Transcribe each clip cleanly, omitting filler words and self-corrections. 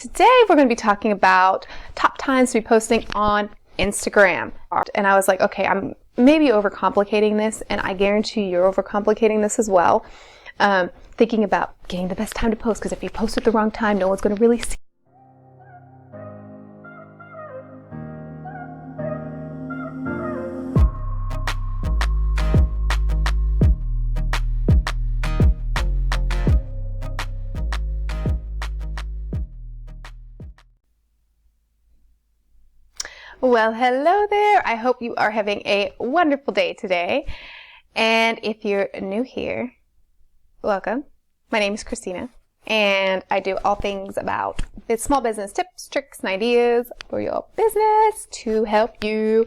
Today we're going to be talking about top times to be posting on Instagram. And I was like, okay, I'm maybe overcomplicating this, and I guarantee you're overcomplicating this as well. Thinking about getting the best time to post, because if you post at the wrong time, no one's going to really see. Well, hello there. I hope you are having a wonderful day today. And if you're new here, welcome. My name is Christina, and I do all things about small business tips, tricks, and ideas for your business to help you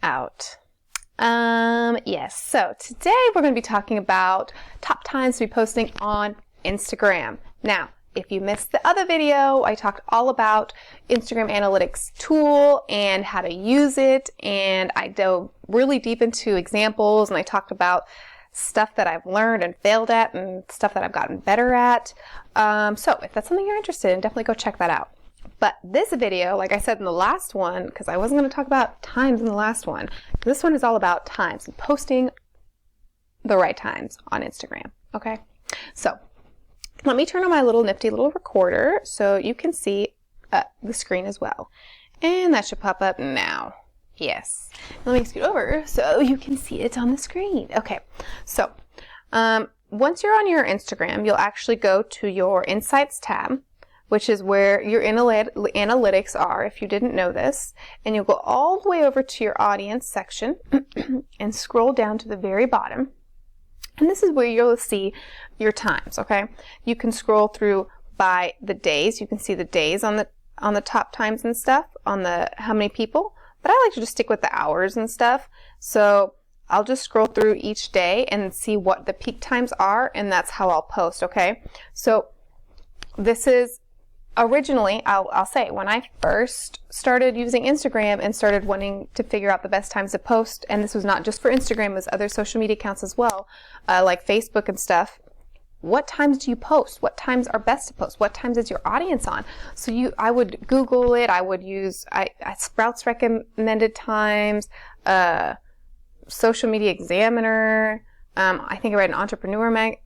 out. Yes, so today we're going to be talking about top times to be posting on Instagram. Now, if you missed the other video, I talked all about Instagram Analytics tool and how to use it, and I dove really deep into examples, and I talked about stuff that I've learned and failed at and stuff that I've gotten better at. So if that's something you're interested in, definitely go check that out. But this video, like I said in the last one, because I wasn't going to talk about times in the last one, this one is all about times and posting the right times on Instagram. Okay, so let me turn on my little nifty little recorder so you can see the screen as well. And that should pop up now. Yes. Let me scoot over so you can see it on the screen. Okay, so once you're on your Instagram, you'll actually go to your Insights tab, which is where your analytics are, if you didn't know this. And you'll go all the way over to your audience section and scroll down to the very bottom. And this is where you'll see your times, okay? You can scroll through by the days. You can see the days on the top times and stuff, on the how many people. But I like to just stick with the hours and stuff. So I'll just scroll through each day and see what the peak times are, and that's how I'll post, okay? So this is originally, I'll say, when I first started using Instagram and started wanting to figure out the best times to post, and this was not just for Instagram, it was other social media accounts as well, like Facebook and stuff. What times do you post? What times are best to post? What times is your audience on? So I would Google it. I would use Sprouts recommended times, Social Media Examiner. I think I read an Entrepreneur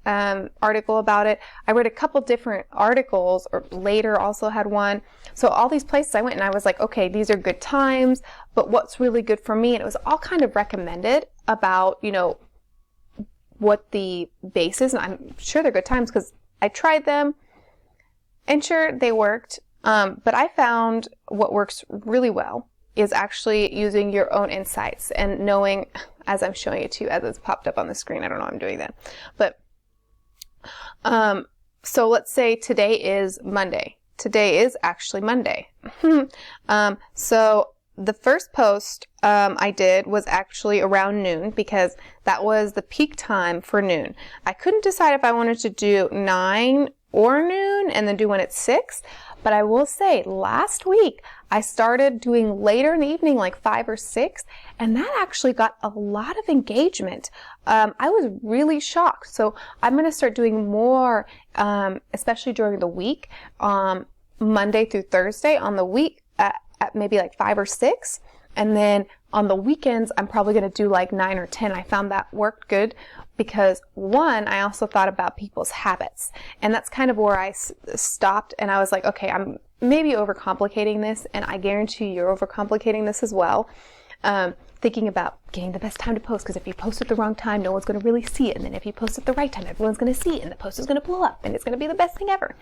article about it. I read a couple different articles, or Later also had one. So all these places I went and I was like, okay, these are good times, but what's really good for me? And it was all kind of recommended about, you know, what the base is. And I'm sure they're good times because I tried them and sure they worked. But I found what works really well is actually using your own insights and knowing, as I'm showing it to you, as it's popped up on the screen. I don't know I'm doing that. But so let's say today is Monday. Today is actually Monday. So the first post I did was actually around noon, because that was the peak time for noon. I couldn't decide if I wanted to do 9 or noon and then do one at 6. But I will say, last week, I started doing later in the evening, like 5 or 6, and that actually got a lot of engagement. I was really shocked. So I'm going to start doing more, especially during the week, Monday through Thursday on the week at maybe like 5 or 6. And then on the weekends, I'm probably going to do like 9 or 10. I found that worked good because, one, I also thought about people's habits. And that's kind of where I stopped, and I was like, okay, I'm maybe overcomplicating this, and I guarantee you're overcomplicating this as well. Thinking about getting the best time to post, because if you post at the wrong time, no one's going to really see it. And then if you post at the right time, everyone's going to see it, and the post is going to blow up, and it's going to be the best thing ever.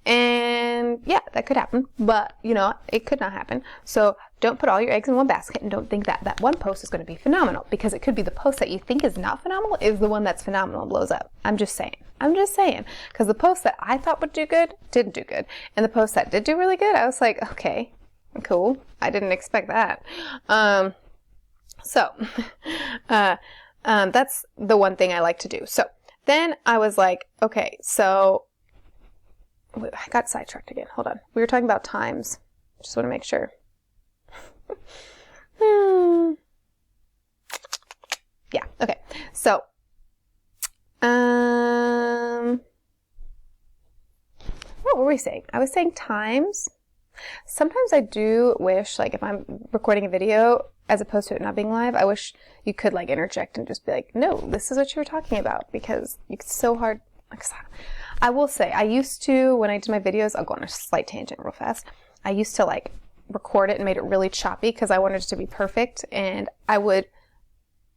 And yeah, that could happen, but you know, it could not happen. So don't put all your eggs in one basket, and don't think that that one post is going to be phenomenal, because it could be the post that you think is not phenomenal is the one that's phenomenal and blows up. I'm just saying, because the post that I thought would do good didn't do good, and the post that did do really good, I was like, okay, cool. I didn't expect that. So that's the one thing I like to do. So then I was like, okay, so I got sidetracked again. Hold on. We were talking about times. Just want to make sure. Yeah. Okay. So, what were we saying? I was saying times. Sometimes I do wish, like if I'm recording a video as opposed to it not being live, I wish you could like interject and just be like, no, this is what you were talking about, because it's so hard. I will say, I used to, when I did my videos, I'll go on a slight tangent real fast. I used to like record it and made it really choppy because I wanted it to be perfect, and I would,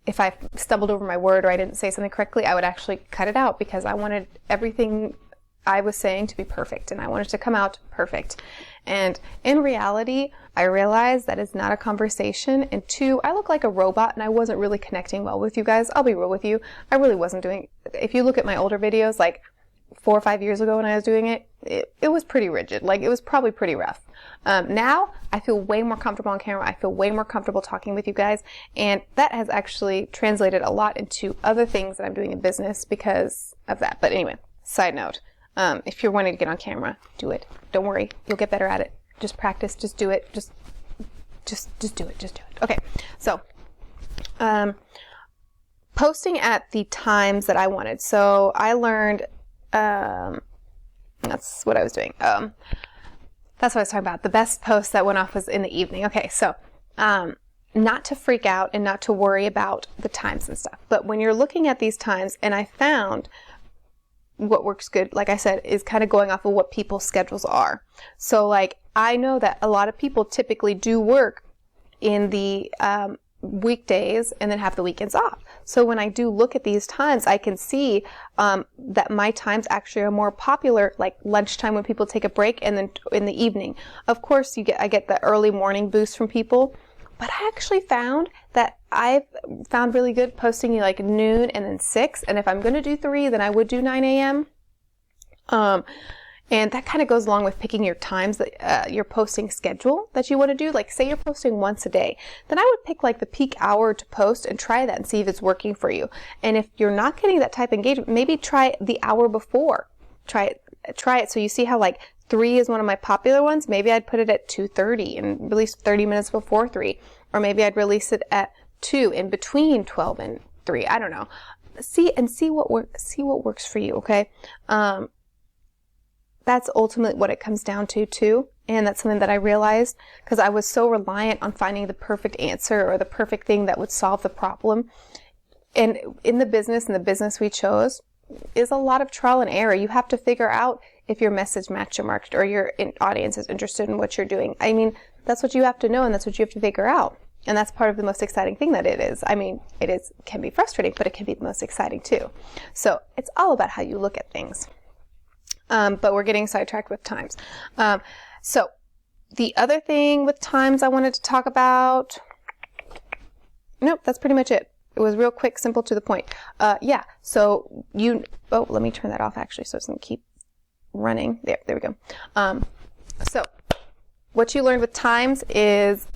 if I stumbled over my word or I didn't say something correctly, I would actually cut it out because I wanted everything I was saying to be perfect, and I wanted to come out perfect. And in reality, I realized that it's not a conversation, and two, I look like a robot and I wasn't really connecting well with you guys. I'll be real with you. I really wasn't doing, if you look at my older videos, like 4 or 5 years ago when I was doing it, it was pretty rigid. Like it was probably pretty rough. Now I feel way more comfortable on camera. I feel way more comfortable talking with you guys, and that has actually translated a lot into other things that I'm doing in business because of that. But anyway, side note. If you're wanting to get on camera, do it. Don't worry, you'll get better at it. Just practice, just do it. Just do it, just do it. Okay, so, posting at the times that I wanted. So I learned, that's what I was doing. That's what I was talking about. The best post that went off was in the evening. Okay, so, not to freak out and not to worry about the times and stuff. But when you're looking at these times, and I found what works good, like I said, is kind of going off of what people's schedules are. So like, I know that a lot of people typically do work in the weekdays and then have the weekends off. So when I do look at these times, I can see that my times actually are more popular, like lunchtime when people take a break, and then in the evening. Of course, I get the early morning boost from people. But I actually found that I've found really good posting like noon and then 6. And if I'm going to do 3, then I would do 9 a.m. And that kind of goes along with picking your times, that your posting schedule that you want to do. Like say you're posting once a day, then I would pick like the peak hour to post and try that and see if it's working for you. And if you're not getting that type of engagement, maybe try the hour before. Try it so you see how like 3 is one of my popular ones. Maybe I'd put it at 2:30 and release 30 minutes before 3. Or maybe I'd release it at 2 in between 12 and 3. I don't know. See what works for you, okay? That's ultimately what it comes down to too. And that's something that I realized because I was so reliant on finding the perfect answer or the perfect thing that would solve the problem. And in the business we chose is a lot of trial and error. You have to figure out if your message matches your market or your audience is interested in what you're doing. I mean, that's what you have to know, and that's what you have to figure out. And that's part of the most exciting thing that it is. I mean, can be frustrating, but it can be the most exciting too. So it's all about how you look at things. But we're getting sidetracked with times. So the other thing with times I wanted to talk about, nope, that's pretty much it. It was real quick, simple, to the point. Yeah, so let me turn that off actually so it doesn't keep running. There we go. So what you learned with times is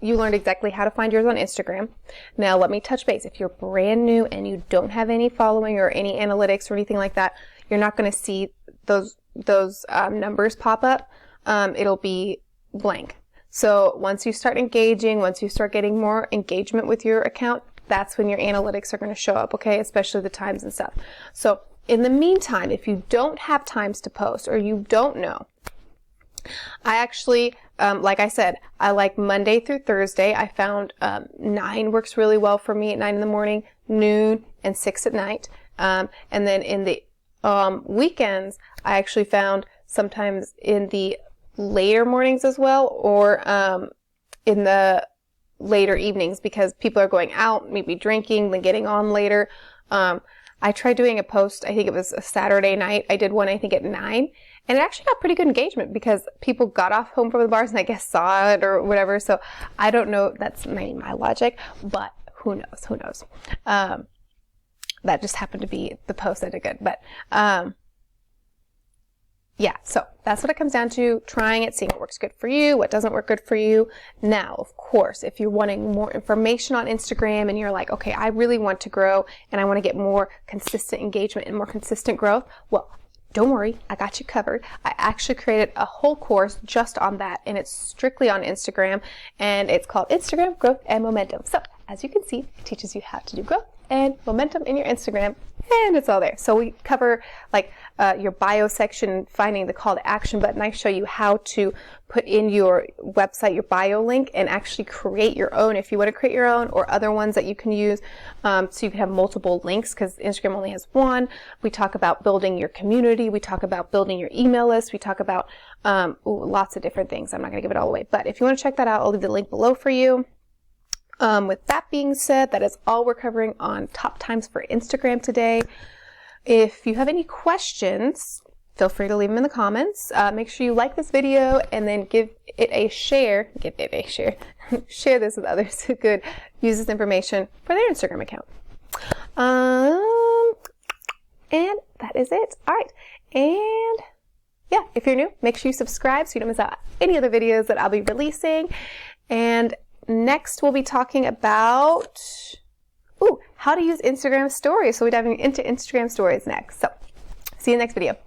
you learned exactly how to find yours on Instagram. Now let me touch base. If you're brand new and you don't have any following or any analytics or anything like that, you're not going to see those numbers pop up. It'll be blank. So once you start engaging, once you start getting more engagement with your account, that's when your analytics are going to show up, okay? Especially the times and stuff. So in the meantime, if you don't have times to post or you don't know, I actually, like I said, I like Monday through Thursday. I found 9 works really well for me at 9 in the morning, noon, and 6 at night. And then in the weekends, I actually found sometimes in the later mornings as well, or in the later evenings, because people are going out, maybe drinking, then getting on later. I tried doing a post, I think it was a Saturday night. I did one, I think at 9, and it actually got pretty good engagement because people got off home from the bars and I guess saw it or whatever. So I don't know, that's my logic, but who knows. That just happened to be the post that did good. But yeah, so that's what it comes down to, trying it, seeing what works good for you, what doesn't work good for you. Now, of course, if you're wanting more information on Instagram and you're like, okay, I really want to grow and I want to get more consistent engagement and more consistent growth, well, don't worry, I got you covered. I actually created a whole course just on that, and it's strictly on Instagram, and it's called Instagram Growth and Momentum. So, as you can see, it teaches you how to do growth and momentum in your Instagram and it's all there. So we cover like your bio section, finding the call to action button. I show you how to put in your website, your bio link, and actually create your own if you want to create your own, or other ones that you can use, so you can have multiple links because Instagram only has one. We talk about building your community. We talk about building your email list. We talk about lots of different things. I'm not going to give it all away, but if you want to check that out, I'll leave the link below for you. With that being said, that is all we're covering on top times for Instagram today. If you have any questions, feel free to leave them in the comments. Make sure you like this video and then give it a share. Share this with others who could use this information for their Instagram account. And that is it. All right. And yeah, if you're new, make sure you subscribe so you don't miss out on any other videos that I'll be releasing. And next, we'll be talking about how to use Instagram stories. So we're diving into Instagram stories next. So see you in the next video.